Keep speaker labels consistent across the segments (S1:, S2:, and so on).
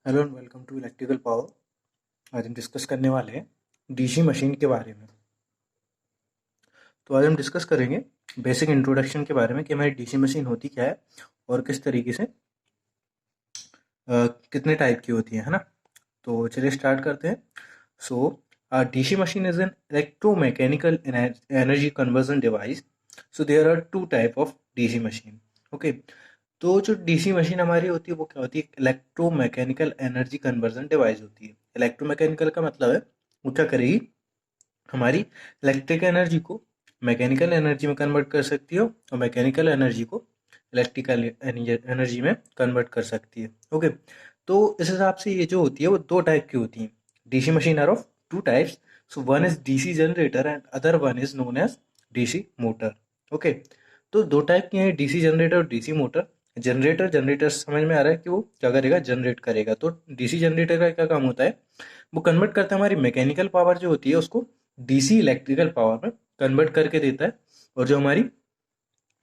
S1: Hello and welcome to electrical power. आज हम discuss करने वाले हैं डीसी मशीन के बारे में। तो आज हम डिस्कस करेंगे बेसिक इंट्रोडक्शन के बारे में कि हमारी डीसी मशीन होती क्या है और किस तरीके से कितने टाइप की होती है ना। तो चलिए स्टार्ट करते हैं। So DC machine is an electromechanical energy conversion device. So there are two type of DC machine. Okay, तो जो डीसी मशीन हमारी होती है वो क्या होती है? इलेक्ट्रोमैकेनिकल एनर्जी कन्वर्जन डिवाइस होती है। इलेक्ट्रोमैकेनिकल का मतलब है वो क्या करेगी, हमारी इलेक्ट्रिक एनर्जी को मैकेनिकल एनर्जी में कन्वर्ट कर सकती है और मैकेनिकल एनर्जी को इलेक्ट्रिकल एनर्जी में कन्वर्ट कर सकती है। ओके, तो इस हिसाब से ये जो होती है वो दो टाइप की होती है। DC machine are of two types. So one is DC generator and other one is known as DC motor. Okay, तो दो टाइप की हैं, डीसी जनरेटर और डीसी मोटर। जनरेटर जनरेटर समझ में आ रहा है कि वो क्या करेगा, जनरेट करेगा। तो डीसी जनरेटर का क्या काम होता है, वो कन्वर्ट करता है हमारी मैकेनिकल पावर जो होती है उसको डीसी इलेक्ट्रिकल पावर में कन्वर्ट करके देता है। और जो हमारी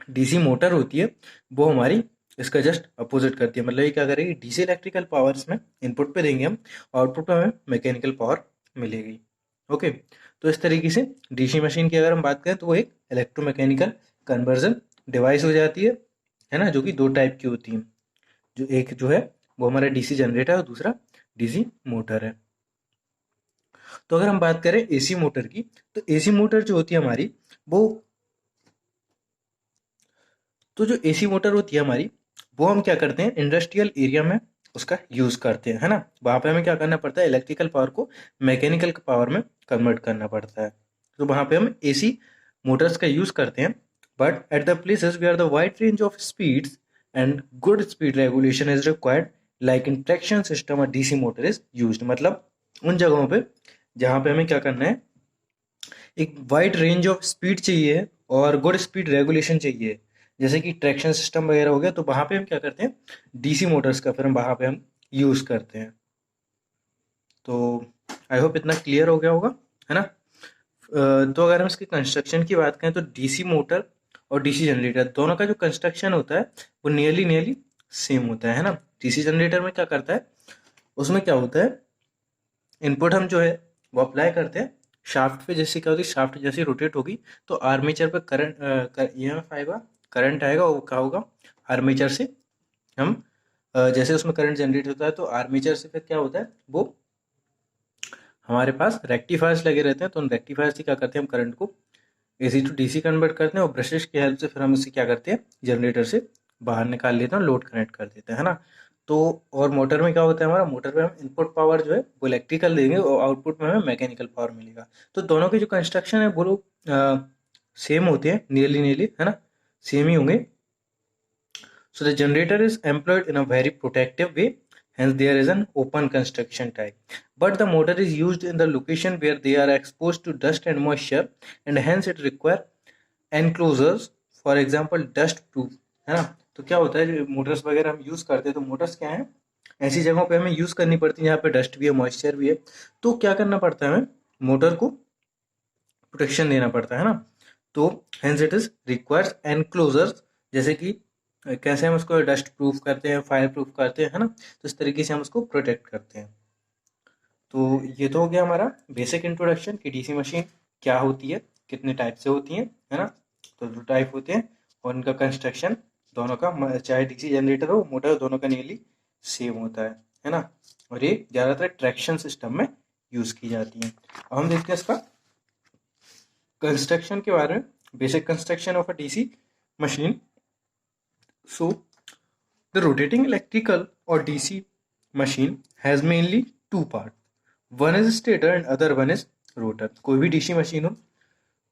S1: डीसी मोटर होती है वो हमारी इसका जस्ट अपोजिट करती है। मतलब ये क्या करेगी, डीसी इलेक्ट्रिकल पावर इसमें इनपुट पे देंगे हम, आउटपुट पे हमें मैकेनिकल पावर मिलेगी। ओके, तो इस तरीके से डीसी मशीन की अगर हम बात करें तो वो एक इलेक्ट्रोमैकेनिकल कन्वर्जन डिवाइस हो जाती है ना, जो कि दो टाइप की होती है। जो एक जो है वो हमारा डीसी जनरेटर है और दूसरा डीसी मोटर है। तो अगर हम बात करें एसी मोटर की, तो एसी मोटर जो होती है हमारी वो, तो जो एसी मोटर होती है हमारी वो हम क्या करते हैं, इंडस्ट्रियल एरिया में उसका यूज करते हैं, है ना। वहां पे हमें क्या करना पड़ता है, इलेक्ट्रिकल पावर को मैकेनिकल पावर में कन्वर्ट करना पड़ता है। तो वहां पे हम एसी मोटर्स का यूज करते हैं। But at the places where the wide range of speeds and good speed regulation is required, like in traction system और डीसी मोटर इज यूज्ड। मतलब उन जगहों पे जहाँ पे हमें क्या करना है, एक वाइड रेंज ऑफ स्पीड चाहिए और गुड स्पीड रेगुलेशन चाहिए, जैसे कि ट्रैक्शन सिस्टम वगैरह हो गया, तो वहां पे हम क्या करते हैं, डीसी मोटर्स का फिर हम वहां पे हम यूज करते हैं। तो आई होप इतना क्लियर हो गया होगा, है ना। तो अगर हम इसके कंस्ट्रक्शन की बात करें तो डीसी मोटर और डीसी जनरेटर दोनों का जो कंस्ट्रक्शन होता है वो नियरली नियरली सेम होता है ना। डीसी जनरेटर में क्या करता है, उसमें क्या होता है, इनपुट हम जो है वो अप्लाई करते हैं शाफ्ट पे। जैसे क्या होती है, शाफ्ट जैसे रोटेट होगी तो आर्मेचर पे करंट ईएमएफ आएगा, करंट आएगा, वो क्या होगा, आर्मेचर से हम जैसे उसमें करंट जनरेट होता है तो आर्मेचर से फिर क्या होता है, वो हमारे पास रेक्टिफायर्स लगे रहते हैं। तो उन रेक्टिफायर से क्या करते हैं, हम करंट को एसी टू डीसी कन्वर्ट करते हैं और ब्रशेस की हेल्प से फिर हम इसे क्या करते हैं, जनरेटर से बाहर निकाल लेते हैं और लोड कनेक्ट कर देते हैं, है ना। तो और मोटर में क्या होता है, हमारा मोटर में हम इनपुट पावर जो है वो इलेक्ट्रिकल देंगे और आउटपुट में हमें मैकेनिकल पावर मिलेगा। तो दोनों के जो कंस्ट्रक्शन है वो लोग सेम होते हैं, नियरली नियरली, है ना, सेम ही होंगे। So the generator is employed in a very protective way, hence there is an open construction type. But the motor is used in the location where they are exposed to dust and moisture, and hence it require enclosures, for example dust proof, है ना। तो क्या होता है, जो Motors वगैरह हम use करते हैं तो मोटर्स क्या है, ऐसी जगहों पे हमें यूज करनी पड़ती है जहाँ पे डस्ट भी है, मॉइस्चर भी है। तो क्या करना पड़ता है, हमें मोटर को प्रोटेक्शन देना पड़ता है ना। तो hence it is requires enclosures, जैसे कि कैसे हम उसको डस्ट प्रूफ करते हैं, फायर प्रूफ करते हैं, है ना। तो इस तरीके से हम उसको प्रोटेक्ट करते हैं। तो ये तो हो गया हमारा बेसिक इंट्रोडक्शन कि डीसी मशीन क्या होती है, कितने टाइप से होती है ना। तो दो टाइप होते हैं और इनका कंस्ट्रक्शन दोनों का, चाहे डीसी जनरेटर हो मोटर हो, दोनों का नियरली सेम होता है ना। और ये ज़्यादातर ट्रैक्शन सिस्टम में यूज़ की जाती है। अब हम देखते हैं इसका कंस्ट्रक्शन के बारे में, basic construction of a DC machine. So the rotating electrical और DC machine has mainly two part, one is stator and other one is rotor. कोई भी डीसी मशीन हो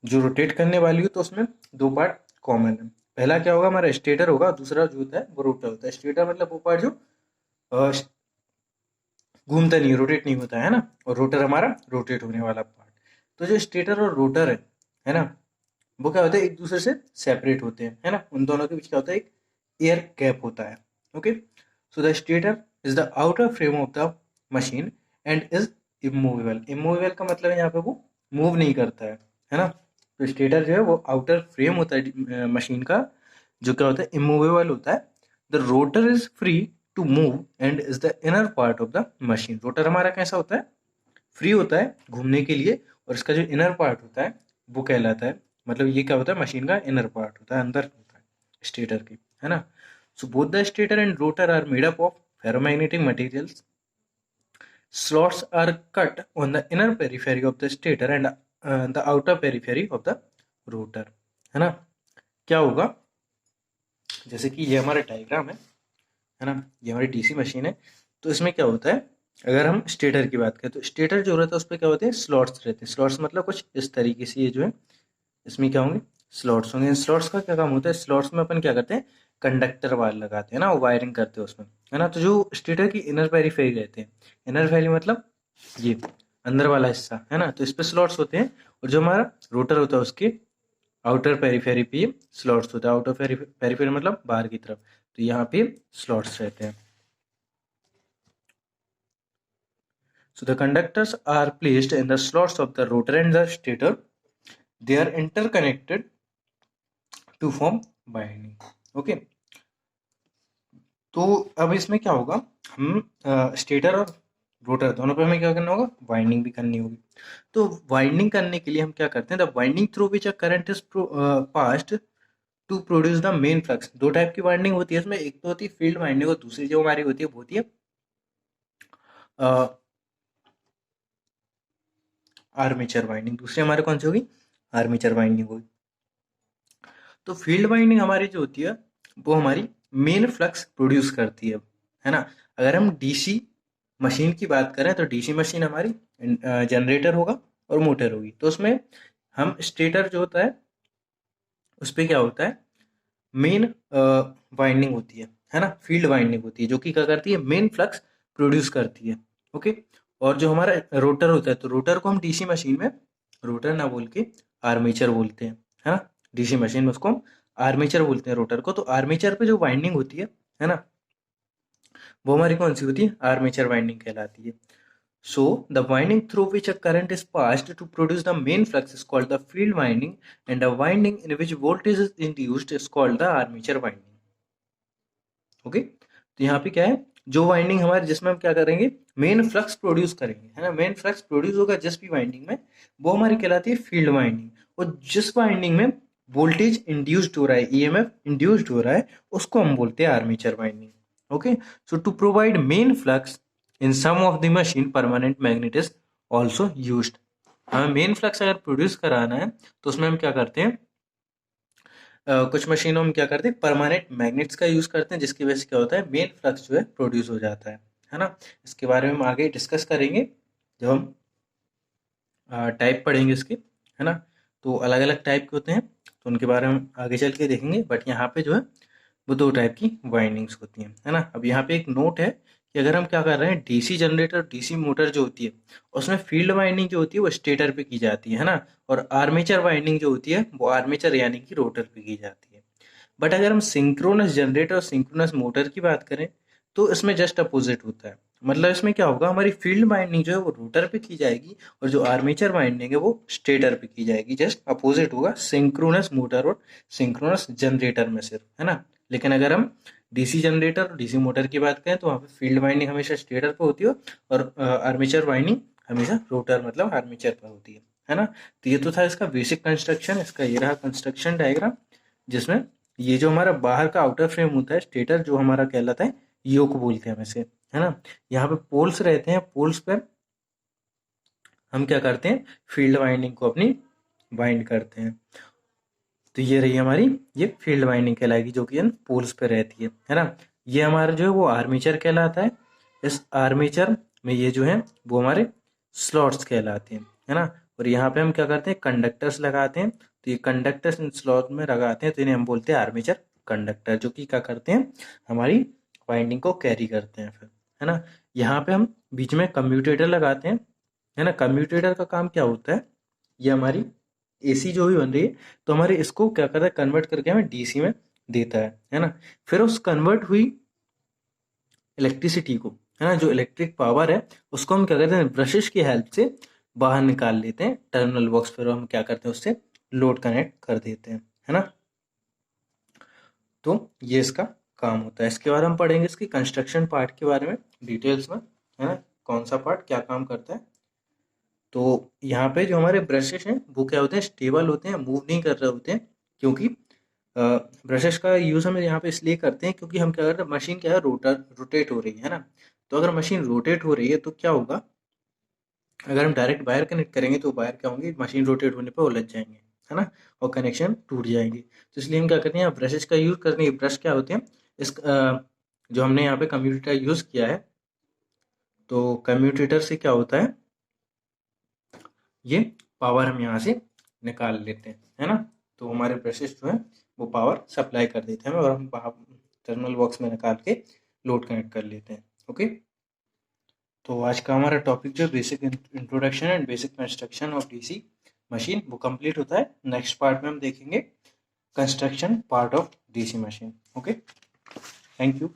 S1: जो रोटेट करने वाली हो तो उसमें दो पार्ट कॉमन है। पहला क्या होगा, हमारा स्टेटर होगा, दूसरा जो होता है वो रोटर होता है। स्टेटर मतलब वो पार्ट जो घूमता नहीं, रोटेट नहीं होता है ना, और रोटर हमारा रोटेट होने वाला पार्ट। तो जो स्टेटर और रोटर है ना, वो क्या होता है, एक दूसरे से सेपरेट होते हैं, है ना। उन दोनों के बीच क्या होता है, एक एयर गैप होता है। Okay, so the stator is the outer frame of the machine and is immovable. Immovable का मतलब है यहाँ पे वो मूव नहीं करता है ना। तो स्टेटर जो है वो आउटर फ्रेम होता है मशीन का, जो क्या होता है, इमूवेबल होता है। The rotor is free to move and is the inner part of the machine. Rotor हमारा कैसा होता है, फ्री होता है घूमने के लिए, और इसका जो इनर पार्ट होता है वो कहलाता है, मतलब ये क्या होता है, मशीन का इनर पार्ट होता है, अंदर होता है स्टेटर के, है ना। So both the stator and rotor are made up of ferromagnetic materials. Slots are cut on the inner periphery of the stator and the outer periphery of the rotor, है ना। क्या होगा, जैसे कि ये हमारा डायग्राम है ना, ये हमारी डीसी मशीन है। तो इसमें क्या होता है, अगर हम स्टेटर की बात करें तो स्टेटर जो रहता है उस पर क्या होते हैं, स्लॉट्स रहते हैं। स्लॉट्स मतलब कुछ इस तरीके से, ये जो है इसमें क्या होंगे, स्लॉट्स होंगे। स्लॉट्स का क्या काम होता है, स्लॉट्स में अपन क्या करते हैं, कंडक्टर वायर लगाते हैं ना, वायरिंग करते हैं उसमें, है ना। तो जो स्टेटर की इनर पेरीफेरी रहते हैं, इनर पेरी मतलब ये अंदर वाला हिस्सा, है ना, तो इस पे स्लॉट्स होते हैं। और जो हमारा रोटर होता है उसके आउटर पेरीफेरी पे स्लॉट्स होता है। आउटर पेरीफेरी मतलब बाहर की तरफ, तो यहाँ पे स्लॉट्स रहते हैं। So the conductors are placed in the slots of the rotor and the stator. They are interconnected to form winding. Okay. तो अब इसमें क्या होगा, हम स्टेटर और रोटर दोनों पे हमें क्या करना होगा, वाइंडिंग भी करनी होगी। तो वाइंडिंग करने के लिए हम क्या करते हैं, the winding through which a current is passed to produce the main flux. दो टाइप की वाइंडिंग होती है इसमें, एक तो होती है फील्ड वाइंडिंग और दूसरी जो हमारी होती है वो होती है आर्मेचर वाइंडिंग। दूसरी हमारे कौन सी होगी, आर्मेचर वाइंडिंग होगी। तो फील्ड वाइंडिंग हमारी जो होती है वो हमारी मेन फ्लक्स प्रोड्यूस करती है ना। अगर हम डीसी मशीन की बात करें तो डीसी मशीन हमारी जनरेटर होगा और मोटर होगी। तो उसमें हम स्टेटर जो होता है उस पर क्या होता है, मेन वाइंडिंग होती है ना, फील्ड वाइंडिंग होती है, जो कि क्या करती है, मेन फ्लक्स प्रोड्यूस करती है। ओके। और जो हमारा रोटर होता है, तो रोटर को हम डीसी मशीन में रोटर ना बोल के आर्मेचर बोलते हैं, है ना। डीसी मशीन में उसको हम आर्मेचर बोलते हैं रोटर को। तो आर्मेचर पे जो वाइंडिंग होती है ना, वो हमारी कौन सी होती है, आर्मेचर वाइंडिंग कहलाती है। So, the winding through which a current is passed to produce the main flux is called the field winding, and a winding in which voltage is induced is called the armature winding. Okay. तो यहाँ पे क्या है, जो winding हमारे जिसमें हम क्या करेंगे, मेन फ्लक्स प्रोड्यूस करेंगे, है ना। मेन फ्लक्स प्रोड्यूस होगा जिस भी वाइंडिंग में, वो हमारी कहलाती है फील्ड वाइंडिंग। और जिस वाइंडिंग में वोल्टेज इंड्यूस्ड हो रहा है, ईएमएफ इंड्यूस्ड हो रहा है, उसको हम बोलते हैं armature winding. Okay. So to provide main flux in some of the machine permanent magnet is also used. हमें मेन फ्लक्स अगर प्रोड्यूस कराना है तो उसमें हम क्या करते हैं, कुछ मशीनों में क्या करते हैं, परमानेंट मैग्नेट्स का यूज करते हैं, जिसकी वजह से क्या होता है, मेन फ्लक्स जो है प्रोड्यूस हो जाता है ना। इसके बारे में हम आगे डिस्कस करेंगे जब हम टाइप पढ़ेंगे इसके, है ना। तो अलग अलग टाइप के होते हैं, तो उनके बारे में हम आगे चल के देखेंगे। बट यहाँ पे जो है वो दो टाइप की वाइंडिंग्स होती हैं, है ना। अब यहाँ पे एक नोट है कि अगर हम क्या कर रहे हैं, डीसी जनरेटर, डीसी मोटर जो होती है उसमें फील्ड वाइंडिंग जो होती है वो स्टेटर पे की जाती है ना। और आर्मेचर वाइंडिंग जो होती है वो आर्मेचर यानी कि रोटर पे की जाती है। बट अगर हम सिंक्रोनस जनरेटर और सिंक्रोनस मोटर की बात करें तो इसमें जस्ट अपोजिट होता है। मतलब इसमें क्या होगा, हमारी फील्ड वाइंडिंग जो है वो रोटर पे की जाएगी और जो आर्मेचर वाइंडिंग है वो स्टेटर पे की जाएगी। जस्ट अपोजिट होगा सिंक्रोनस मोटर और सिंक्रोनस जनरेटर में सिर्फ, है ना। लेकिन अगर हम डीसी जनरेटर और डीसी मोटर की बात करें तो वहाँ पे फील्ड वाइंडिंग हमेशा स्टेटर पे होती है और आर्मेचर वाइंडिंग हमेशा रोटर मतलब आर्मेचर पर होती है ना। तो ये तो था इसका बेसिक कंस्ट्रक्शन। इसका ये रहा कंस्ट्रक्शन डायग्राम, जिसमें ये जो हमारा बाहर का आउटर फ्रेम होता है स्टेटर, जो हमारा कहलाता है योक बोलते हैं वैसे, है ना। यहाँ पे पोल्स रहते हैं, पोल्स पर हम क्या करते हैं, फील्ड वाइंडिंग को अपनी वाइंड करते हैं। तो ये रही हमारी, ये फील्ड वाइंडिंग कहलाएगी जो कि इन पोल्स पे रहती है ना। ये हमारा जो है वो आर्मेचर कहलाता है। इस आर्मेचर में ये जो है वो हमारे स्लॉट्स कहलाते हैं, है ना। और यहाँ पे हम क्या करते हैं, कंडक्टर्स लगाते हैं। तो ये कंडक्टर्स इन स्लॉट में लगाते हैं, तो इन्हें हम बोलते हैं आर्मेचर कंडक्टर, जो कि क्या करते हैं, हमारी वाइंडिंग को कैरी करते हैं फिर, है ना। यहाँ पे हम बीच में कम्यूटेटर लगाते हैं, है ना। कम्यूटेटर का काम क्या होता है, ये हमारी एसी जो भी बन रही है तो हमारे इसको क्या करता है, कन्वर्ट करके हमें डीसी में देता है ना। फिर उस कन्वर्ट हुई इलेक्ट्रिसिटी को, है ना, जो इलेक्ट्रिक पावर है उसको हम क्या करते हैं, ब्रशेस की हेल्प से बाहर निकाल लेते हैं टर्मिनल बॉक्स। फिर हम क्या करते हैं, उससे लोड कनेक्ट कर देते हैं, है ना। तो ये इसका काम होता है। इसके बारे में हम पढ़ेंगे, इसकी कंस्ट्रक्शन पार्ट के बारे में डिटेल्स में, है ना, कौन सा पार्ट क्या काम करता है। तो यहाँ पे जो हमारे ब्रशेस हैं वो क्या होते हैं, स्टेबल होते हैं, मूव नहीं कर रहे होते हैं, क्योंकि ब्रशेस का यूज़ हम यहाँ पे इसलिए करते हैं क्योंकि हम क्या कर रहे हैं, मशीन क्या है, रोटेट हो रही है ना। तो अगर मशीन रोटेट हो रही है तो क्या होगा, अगर हम डायरेक्ट वायर कनेक्ट करेंगे तो वायर क्या होंगे, मशीन रोटेट होने पर उलझ जाएंगे, है ना, और कनेक्शन टूट जाएंगे। तो इसलिए हम क्या करते हैं, ब्रशेस का यूज़ करते हैं। ब्रश क्या होते हैं, इस जो हमने यहाँ पे कम्यूटेटर यूज़ किया है, तो कम्यूटेटर से क्या होता है, ये पावर हम यहाँ से निकाल लेते हैं, है ना। तो हमारे ब्रशेस जो हैं वो पावर सप्लाई कर देते हैं और हम टर्मिनल बॉक्स में निकाल के लोड कनेक्ट कर लेते हैं। ओके, तो आज का हमारा टॉपिक जो basic introduction and basic construction of DC machine वो कंप्लीट होता है। नेक्स्ट पार्ट में हम देखेंगे construction part of DC machine. Okay, thank you.